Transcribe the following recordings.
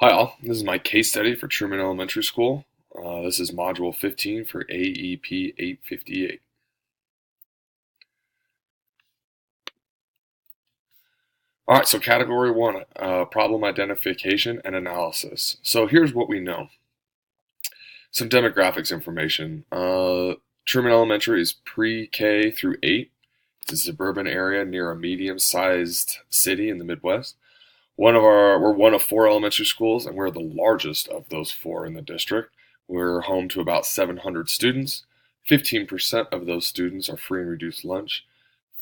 Hi all, this is my case study for Truman Elementary School. This is Module 15 for AEP 858. Alright, so Category 1, Problem Identification and Analysis. So here's what we know. Some demographics information. Truman Elementary is pre-K through 8. It's a suburban area near a medium-sized city in the Midwest. We're one of 4 elementary schools, and we're the largest of those 4 in the district. We're home to about 700 students. 15% of those students are free and reduced lunch.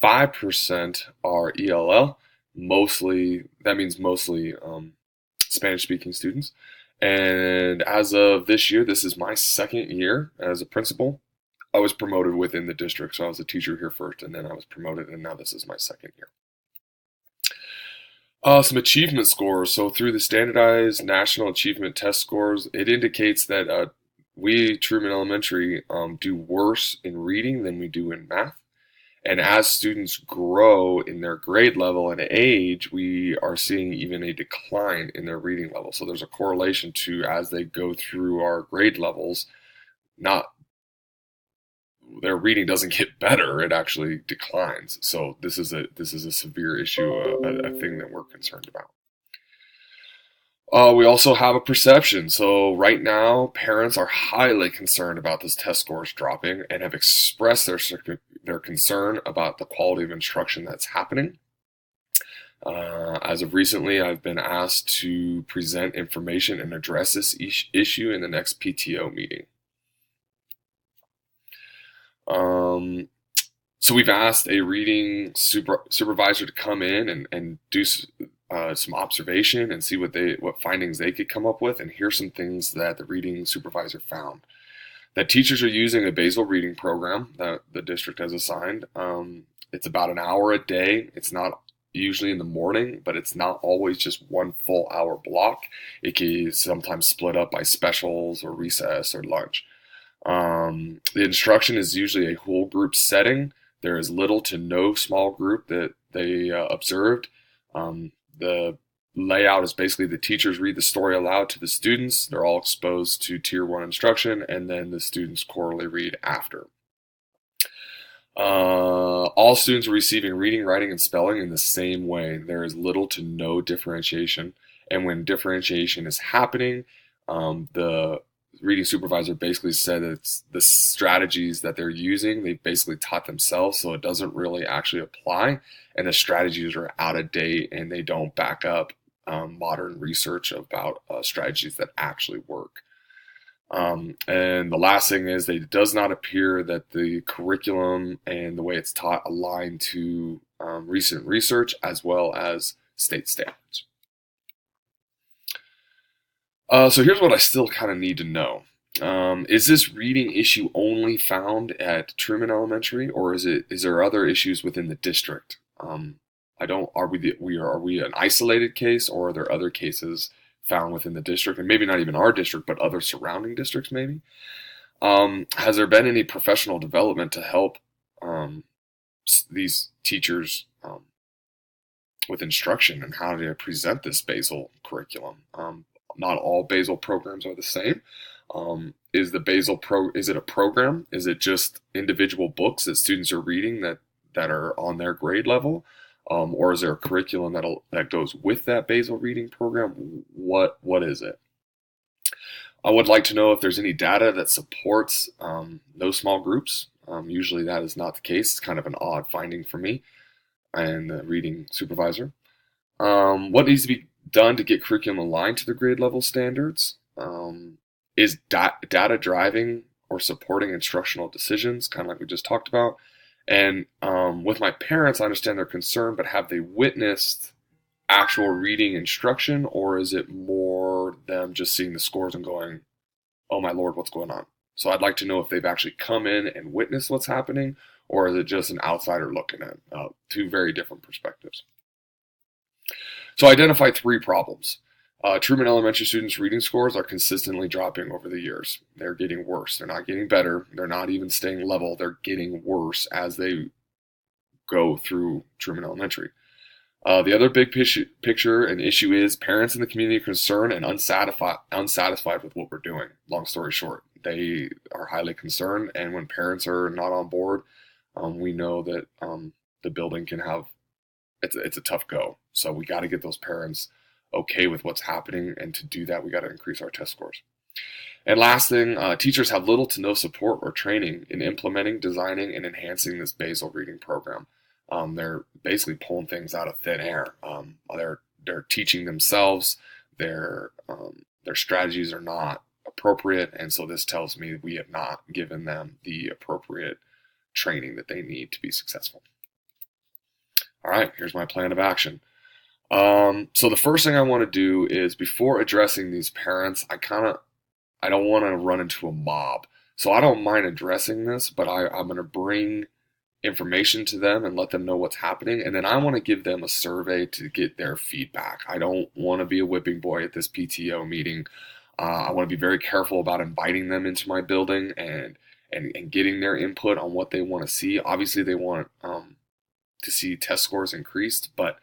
5% are ELL. That means mostly Spanish-speaking students. And as of this year, this is my second year as a principal. I was promoted within the district, so I was a teacher here first, and then I was promoted, and now this is my second year. Some achievement scores. So through the standardized national achievement test scores, it indicates that we, Truman Elementary, do worse in reading than we do in math. And as students grow in their grade level and age, we are seeing even a decline in their reading level. So there's a correlation to as they go through our grade levels, their reading doesn't get better; it actually declines. So this is a severe issue, a thing that we're concerned about. We also have a perception. So right now, parents are highly concerned about this test scores dropping and have expressed their concern about the quality of instruction that's happening. As of recently, I've been asked to present information and address this issue in the next PTO meeting. So we've asked a reading supervisor to come in and do some observation and see what findings they could come up with. And here's some things that the reading supervisor found. That teachers are using a basal reading program that the district has assigned. It's about an hour a day. It's not usually in the morning, but it's not always just one full hour block. It can sometimes split up by specials or recess or lunch. The instruction is usually a whole group setting. There is little to no small group that they observed. The layout is basically the teachers read the story aloud to the students. They're all exposed to Tier 1 instruction, and then the students quarterly read after. All students are receiving reading, writing, and spelling in the same way. There is little to no differentiation, and when differentiation is happening, the reading supervisor basically said it's the strategies that they're using, they basically taught themselves, so it doesn't really actually apply, and the strategies are out of date and they don't back up modern research about strategies that actually work. And the last thing is that it does not appear that the curriculum and the way it's taught align to recent research as well as state standards. So here's what I still kind of need to know. Is this reading issue only found at Truman Elementary, or is there other issues within the district? Are we an isolated case, or are there other cases found within the district, and maybe not even our district, but other surrounding districts maybe? Has there been any professional development to help these teachers with instruction and how to present this basal curriculum? Not all basal programs are the same. Is it a program? Is it just individual books that students are reading that are on their grade level? Or is there a curriculum that goes with that basal reading program? What is it? I would like to know if there's any data that supports no small groups. Usually that is not the case. It's kind of an odd finding for me and the reading supervisor. What needs to be done to get curriculum aligned to the grade level standards? Is data driving or supporting instructional decisions, kind of like we just talked about? And with my parents, I understand their concern, but have they witnessed actual reading instruction, or is it more them just seeing the scores and going, oh my Lord, what's going on? So I'd like to know if they've actually come in and witnessed what's happening, or is it just an outsider looking at two very different perspectives. So I identified 3 problems. Truman Elementary students' reading scores are consistently dropping over the years. They're getting worse. They're not getting better. They're not even staying level. They're getting worse as they go through Truman Elementary. The other big picture and issue is parents in the community are concerned and unsatisfied with what we're doing. Long story short, they are highly concerned, and when parents are not on board, we know that the building can have it's a tough go. So we got to get those parents okay with what's happening, and to do that, we got to increase our test scores. And last thing, teachers have little to no support or training in implementing, designing, and enhancing this basal reading program. They're basically pulling things out of thin air. They're teaching themselves. Their strategies are not appropriate, and so this tells me we have not given them the appropriate training that they need to be successful. All right, here's my plan of action. So the first thing I want to do is, before addressing these parents, I don't want to run into a mob. So I don't mind addressing this, but I'm going to bring information to them and let them know what's happening. And then I want to give them a survey to get their feedback. I don't want to be a whipping boy at this PTO meeting. I want to be very careful about inviting them into my building and getting their input on what they want to see. Obviously, they want to see test scores increased, but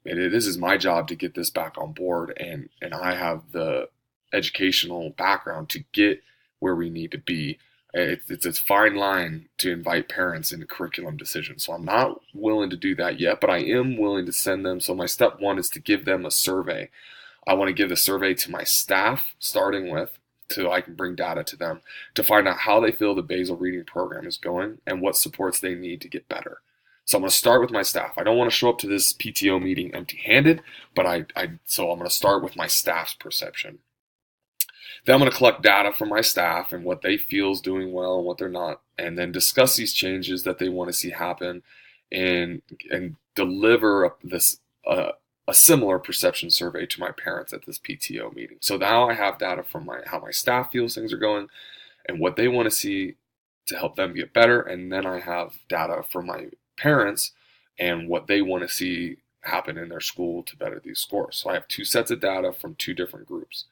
this is my job to get this back on board, and I have the educational background to get where we need to be. It's a fine line to invite parents into curriculum decisions. So I'm not willing to do that yet, but I am willing to send them. So my step one is to give them a survey. I want to give the survey to my staff, starting with, so I can bring data to them to find out how they feel the basal reading program is going and what supports they need to get better. So I'm going to start with my staff. I don't want to show up to this PTO meeting empty-handed, but so I'm going to start with my staff's perception. Then I'm going to collect data from my staff and what they feel is doing well and what they're not, and then discuss these changes that they want to see happen, and deliver a similar perception survey to my parents at this PTO meeting. So now I have data from how my staff feels things are going and what they want to see to help them get better, and then I have data from my parents and what they want to see happen in their school to better these scores. So I have two sets of data from two different groups.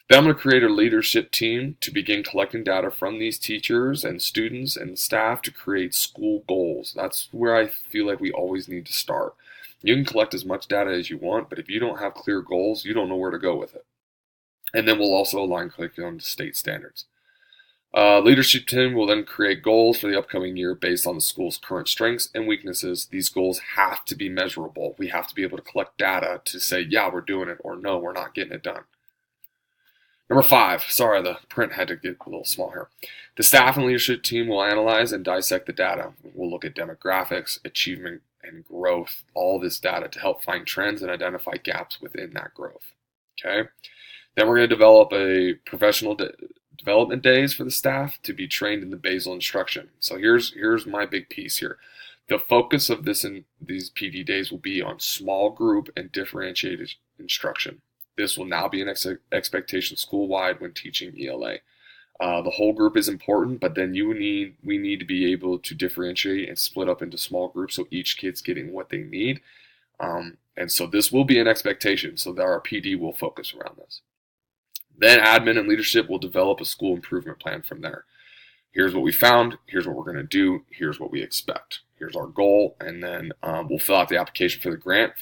Then I'm going to create a leadership team to begin collecting data from these teachers and students and staff to create school goals. That's where I feel like we always need to start. You can collect as much data as you want, but if you don't have clear goals, you don't know where to go with it. And then we'll also align curriculum to state standards. Leadership team will then create goals for the upcoming year based on the school's current strengths and weaknesses. These goals have to be measurable. We have to be able to collect data to say, yeah, we're doing it, or no, we're not getting it done. Number 5, sorry, the print had to get a little small here. The staff and leadership team will analyze and dissect the data. We'll look at demographics, achievement, and growth, all this data to help find trends and identify gaps within that growth. Okay. Then we're going to develop a professional development days for the staff to be trained in the basal instruction. So here's my big piece here. The focus of these PD days will be on small group and differentiated instruction. This will now be an expectation school-wide when teaching ELA. The whole group is important, but then we need to be able to differentiate and split up into small groups so each kid's getting what they need. And so this will be an expectation, so that our PD will focus around this. Then admin and leadership will develop a school improvement plan from there. Here's what we found, here's what we're going to do, here's what we expect. Here's our goal, and then we'll fill out the application for the grant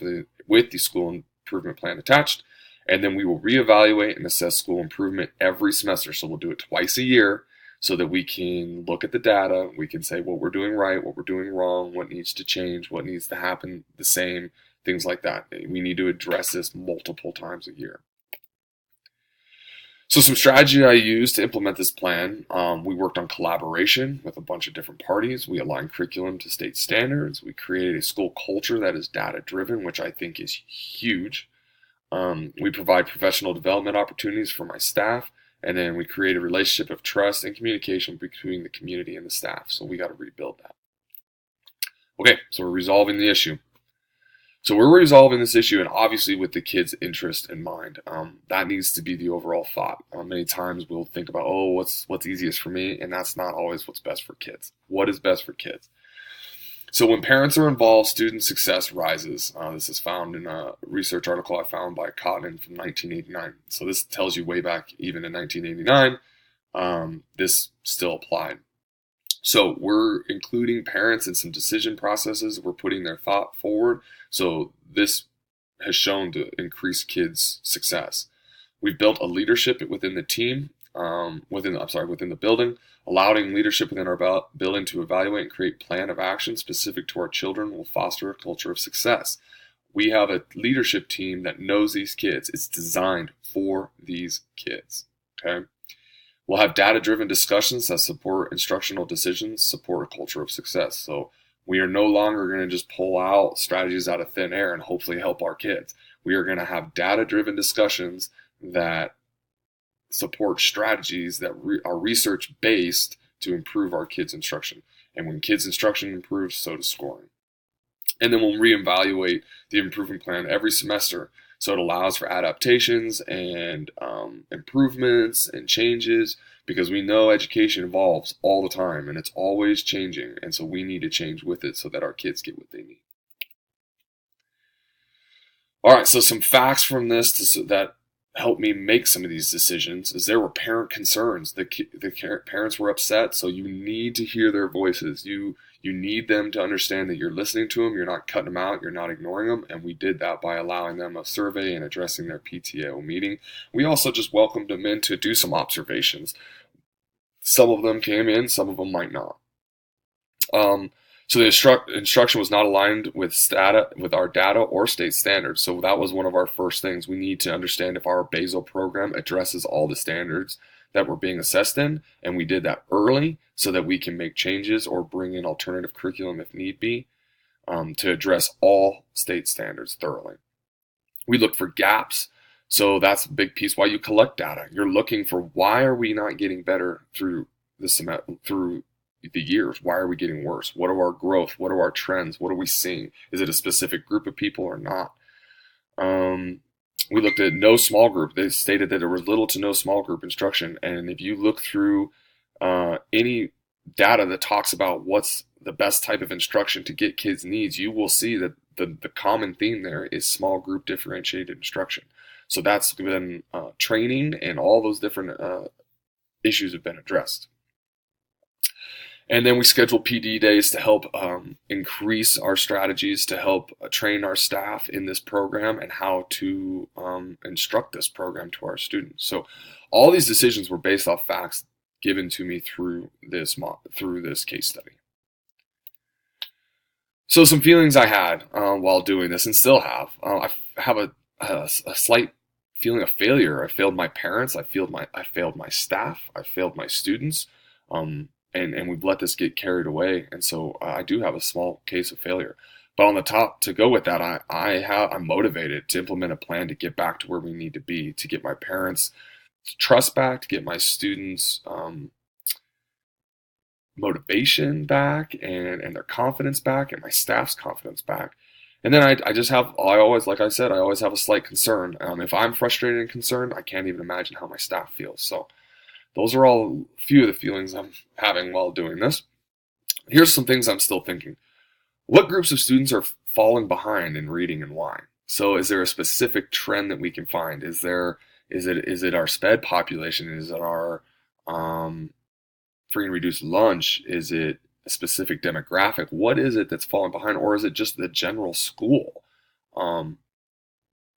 with the school improvement plan attached. And then we will reevaluate and assess school improvement every semester. So we'll do it twice a year so that we can look at the data. We can say what we're doing right, what we're doing wrong, what needs to change, what needs to happen the same, things like that. We need to address this multiple times a year. So some strategy I used to implement this plan, we worked on collaboration with a bunch of different parties. We aligned curriculum to state standards. We created a school culture that is data-driven, which I think is huge. We provide professional development opportunities for my staff, and then we create a relationship of trust and communication between the community and the staff. So we got to rebuild that. Okay, so we're resolving the issue. So we're resolving this issue, and obviously with the kids' interest in mind. That needs to be the overall thought. Many times we'll think about, oh, what's easiest for me, and that's not always what's best for kids. What is best for kids? So when parents are involved, student success rises. This is found in a research article I found by Cotton from 1989. So this tells you way back even in 1989, this still applied. So we're including parents in some decision processes. We're putting their thought forward. So this has shown to increase kids' success. We've built a leadership within the team, within the building, allowing leadership within our building to evaluate and create plan of action specific to our children will foster a culture of success. We have a leadership team that knows these kids. It's designed for these kids. Okay. We'll have data-driven discussions that support instructional decisions, support a culture of success. So we are no longer going to just pull out strategies out of thin air and hopefully help our kids. We are going to have data-driven discussions that support strategies that are research-based to improve our kids' instruction. And when kids' instruction improves, so does scoring. And then we'll reevaluate the improvement plan every semester. So it allows for adaptations and improvements and changes, because we know education evolves all the time and it's always changing. And so we need to change with it so that our kids get what they need. All right, so some facts from this that helped me make some of these decisions is there were parent concerns. The parents were upset, so you need to hear their voices. You need them to understand that you're listening to them, you're not cutting them out, you're not ignoring them, and we did that by allowing them a survey and addressing their PTO meeting. We also just welcomed them in to do some observations. Some of them came in, some of them might not. So the instruction was not aligned with our data or state standards. So that was one of our first things. We need to understand if our basal program addresses all the standards that we're being assessed in, and we did that early so that we can make changes or bring in alternative curriculum if need be, to address all state standards thoroughly. We look for gaps. So that's a big piece why you collect data. You're looking for why are we not getting better through the years? Why are we getting worse? What are our growth? What are our trends? What are we seeing? Is it a specific group of people or not? We looked at no small group. They stated that there was little to no small group instruction. And if you look through any data that talks about what's the best type of instruction to get kids' needs, you will see that the common theme there is small group differentiated instruction. So that's been training, and all those different issues have been addressed. And then we schedule PD days to help increase our strategies to help train our staff in this program and how to instruct this program to our students. So all these decisions were based off facts given to me through this case study. So some feelings I had while doing this, and still have. I have a slight feeling of failure. I failed my parents. I failed my staff. I failed my students. And we've let this get carried away, and so I do have a small case of failure. But on the top, to go with that, I'm motivated to implement a plan to get back to where we need to be, to get my parents' trust back, to get my students' motivation back, and their confidence back, and my staff's confidence back. And then I always have a slight concern. If I'm frustrated and concerned, I can't even imagine how my staff feels. So those are all a few of the feelings I'm having while doing this. Here's some things I'm still thinking. What groups of students are falling behind in reading and why? So is there a specific trend that we can find? Is it our SPED population? Is it our free and reduced lunch? Is it a specific demographic? What is it that's falling behind? Or is it just the general school?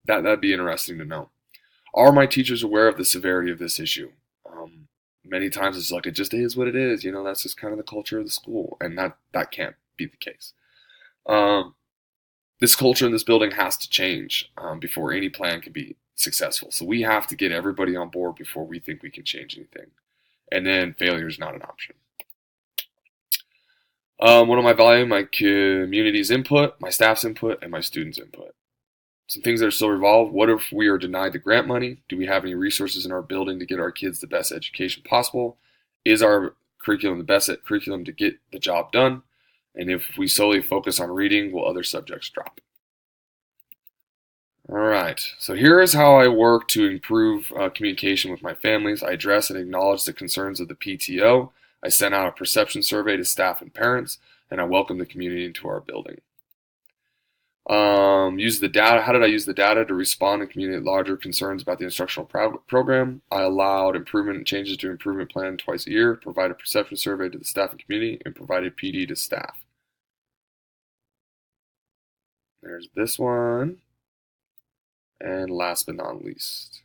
That'd be interesting to know. Are my teachers aware of the severity of this issue? Many times it's like, it just is what it is. That's just kind of the culture of the school. And that can't be the case. This culture in this building has to change before any plan can be successful. So we have to get everybody on board before we think we can change anything. And then failure is not an option. What am I valuing? My community's input, my staff's input, and my students' input. Some things that are still revolved. What if we are denied the grant money? Do we have any resources in our building to get our kids the best education possible? Is our curriculum the best curriculum to get the job done? And if we solely focus on reading, will other subjects drop? All right, so here is how I work to improve communication with my families. I address and acknowledge the concerns of the PTO. I sent out a perception survey to staff and parents, and I welcome the community into our building. Use the data. How did I use the data to respond and communicate larger concerns about the instructional program? I allowed improvement and changes to improvement plan twice a year, provided perception survey to the staff and community, and provided PD to staff. There's this one. And last but not least,